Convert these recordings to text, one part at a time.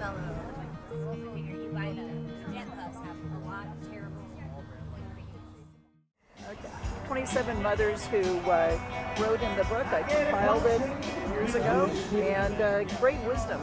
I figure you buy the jet puffs have a lot of terrible. Okay. 27 mothers who wrote in the book. I compiled it years ago, and great wisdom.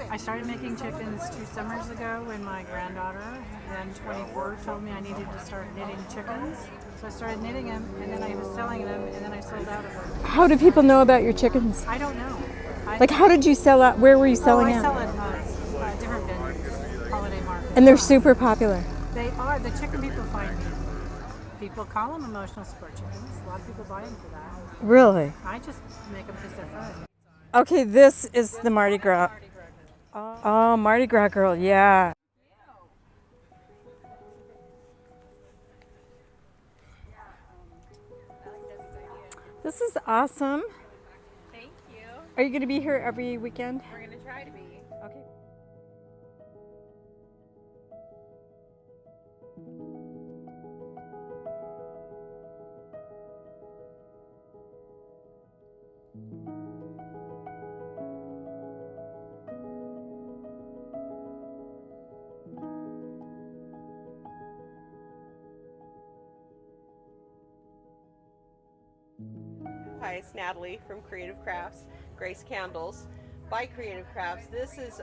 I started making chickens 2 summers ago when my granddaughter, then 24, told me I needed to start knitting chickens. So I started knitting them, and then I was selling them, and then I sold out of them. How do people know about your chickens? I don't know. Like, how did you sell out? Where were you selling I out? sell at different venues, holiday markets. And they're super popular. They are. The chicken people find me. People call them emotional support chickens. A lot of people buy them for that. Really? I just make them because they're fun. Okay, this is the Mardi Gras. Oh, Mardi Gras girl, yeah. This is awesome. Thank you. Are you going to be here every weekend? We're going to try to be. Okay. Hi, it's Natalie from Creative Crafts, Grace Candles by Creative Crafts. This is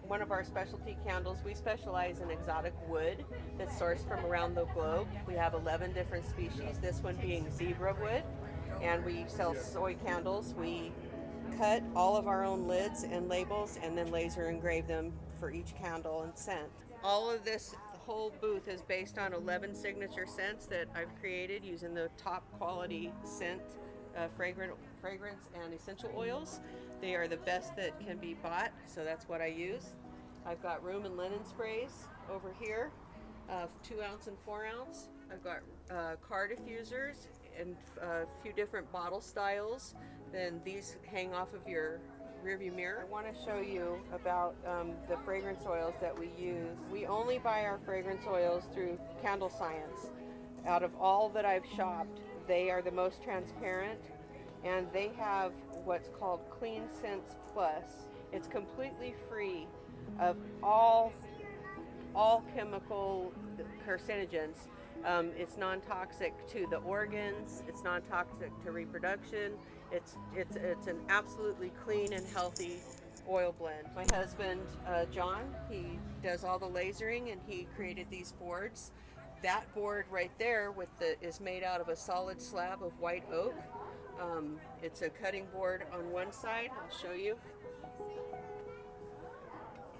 one of our specialty candles. We specialize in exotic wood that's sourced from around the globe. We have 11 different species, this one being zebra wood, and we sell soy candles. We cut all of our own lids and labels and then laser engrave them for each candle and scent. All of this whole booth is based on 11 signature scents that I've created using the top quality scent fragrance and essential oils. They are the best that can be bought, so that's what I use. I've got room and linen sprays over here, 2 ounce and 4 ounce. I've got car diffusers and a few different bottle styles. Then these hang off of your rearview mirror. I want to show you about the fragrance oils that we use. We only buy our fragrance oils through Candle Science. Out of all that I've shopped, they are the most transparent, and they have what's called Clean Scents Plus. It's completely free of all chemical carcinogens. It's non-toxic to the organs. It's non-toxic to reproduction. It's an absolutely clean and healthy oil blend. My husband John, he does all the lasering, and he created these boards. That board right there is made out of a solid slab of white oak. It's a cutting board on one side. I'll show you.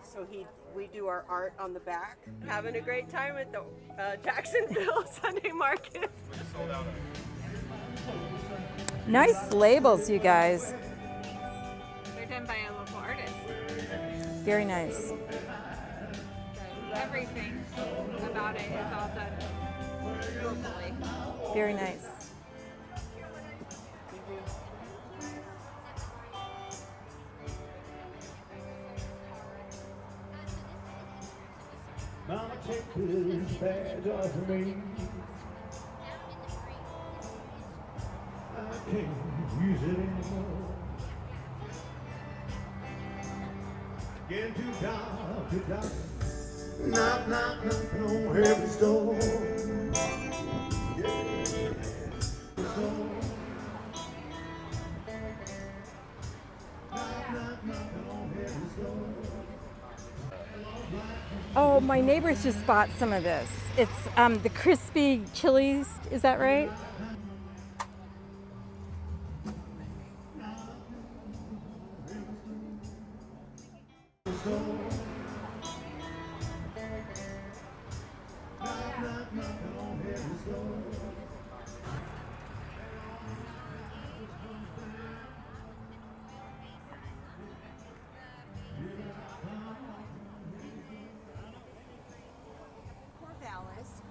So we do our art on the back. Having a great time at the Jacksonville Sunday Market. Nice labels, you guys. They're done by a local artist. Very nice. Everything about it is all done locally. Very nice. Mama, take this badge off of me. I can't use it anymore. Getting too dark to dark. Knock, knock, knocking on heaven's door. Yeah. Knock, knock, knocking on heaven's door. Oh, my neighbors just bought some of this. It's the crispy chilies. Is that right?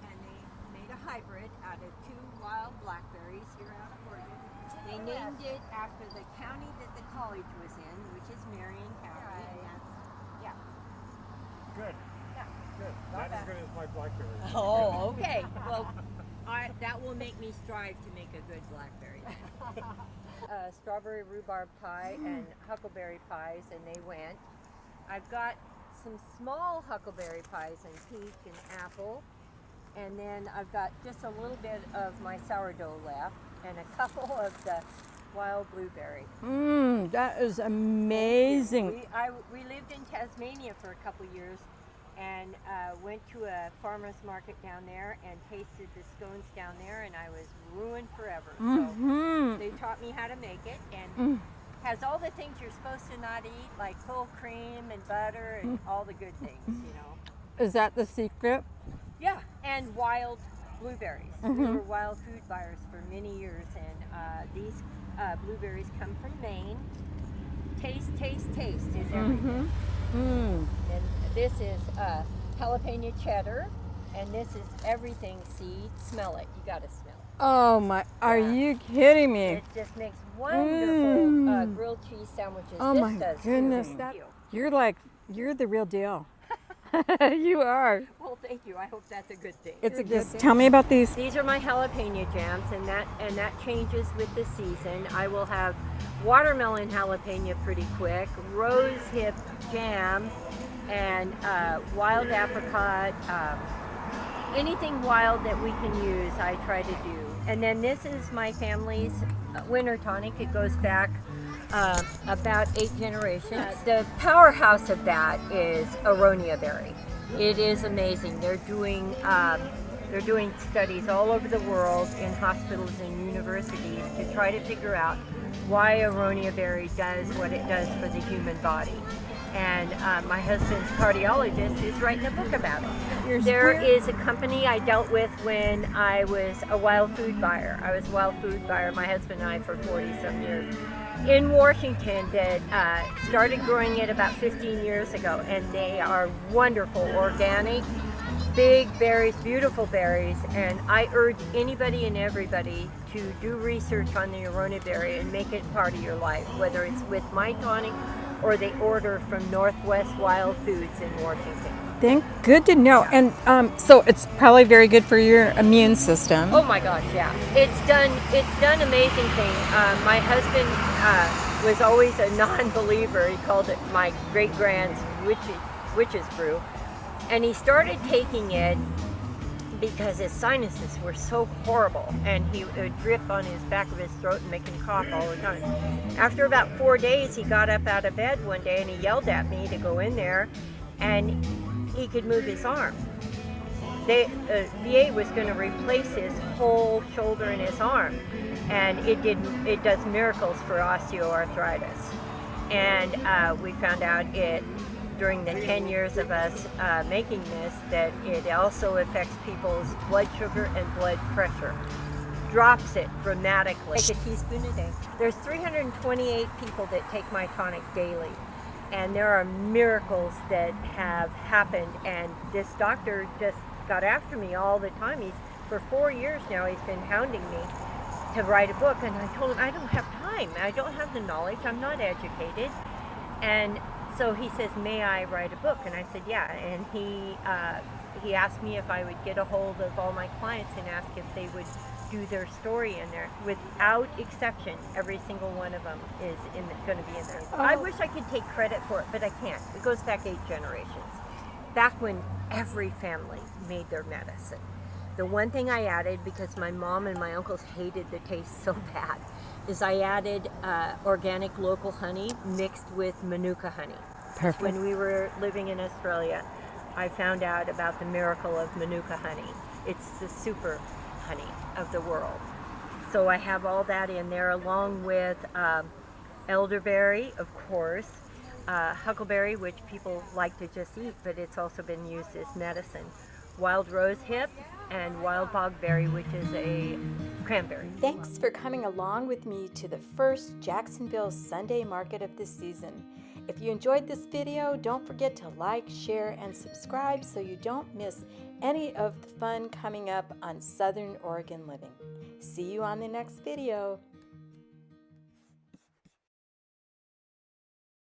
And they made a hybrid out of 2 wild blackberries here out of Oregon. They named it after the county that the college was in, which is Marion County. Yeah. Good. Good. Not as good as my blackberry. Oh, okay. Well, that will make me strive to make a good blackberry. Strawberry rhubarb pie and huckleberry pies, and they went. I've got some small huckleberry pies and peach and apple, and then I've got just a little bit of my sourdough left, and a couple of the wild blueberry. That is amazing. We lived in Tasmania for a couple years, and went to a farmer's market down there and tasted the scones down there, and I was ruined forever. So they taught me how to make it, and has all the things you're supposed to not eat, like full cream and butter and all the good things, you know. Is that the secret? Yeah, and wild blueberries. We were wild food buyers for many years, and these blueberries come from Maine. Taste, taste, taste is everything. And this is jalapeno cheddar, and this is everything seed. Smell it. You gotta smell it. Oh my, are you kidding me? It just makes wonderful grilled cheese sandwiches. Oh this my does goodness, too. you're the real deal. You are. Well, thank you. I hope that's a good thing. It's a good. Tell me about these. These are my jalapeno jams, and that changes with the season. I will have watermelon jalapeno pretty quick, rose hip jam, and wild apricot. Anything wild that we can use, I try to do. And then this is my family's winter tonic. It goes back about 8 generations. The powerhouse of that is aronia berry. It is amazing. They're doing studies all over the world in hospitals and universities to try to figure out why aronia berry does what it does for the human body. And my husband's cardiologist is writing a book about it. There is a company I dealt with when I was a wild food buyer. I was a wild food buyer, my husband and I, for 40-some years in Washington, that started growing it about 15 years ago, and they are wonderful, organic, big berries, beautiful berries, and I urge anybody and everybody to do research on the aronia berry and make it part of your life, whether it's with my tonic or they order from Northwest Wild Foods in Washington. Good to know. And so it's probably very good for your immune system. Oh my gosh, yeah. It's done amazing things. My husband was always a non-believer. He called it my great-grand's witch's brew. And he started taking it because his sinuses were so horrible, and he would drip on his back of his throat and make him cough all the time. After about 4 days, he got up out of bed one day and he yelled at me to go in there, and he could move his arm. VA was going to replace his whole shoulder and his arm, and it does miracles for osteoarthritis. And we found out during the 10 years of us making this, that it also affects people's blood sugar and blood pressure. Drops it dramatically. Take a teaspoon a day. There's 328 people that take my tonic daily, and there are miracles that have happened, and this doctor just got after me all the time. For 4 years now, he's been hounding me to write a book, and I told him I don't have time. I don't have the knowledge. I'm not educated. And so he says, may I write a book? And I said, yeah. And he asked me if I would get a hold of all my clients and ask if they would do their story in there. Without exception, every single one of them is going to be in there. I wish I could take credit for it, but I can't. It goes back 8 generations. Back when every family made their medicine. The one thing I added, because my mom and my uncles hated the taste so bad, is I added organic local honey mixed with Manuka honey. Perfect. When we were living in Australia, I found out about the miracle of Manuka honey. It's the super honey of the world. So I have all that in there, along with elderberry, of course, huckleberry, which people like to just eat, but it's also been used as medicine, wild rose hip, and wild bogberry, which is a cranberry. Thanks for coming along with me to the first Jacksonville Sunday Market of the season. If you enjoyed this video, don't forget to like, share, and subscribe so you don't miss any of the fun coming up on Southern Oregon Living. See you on the next video.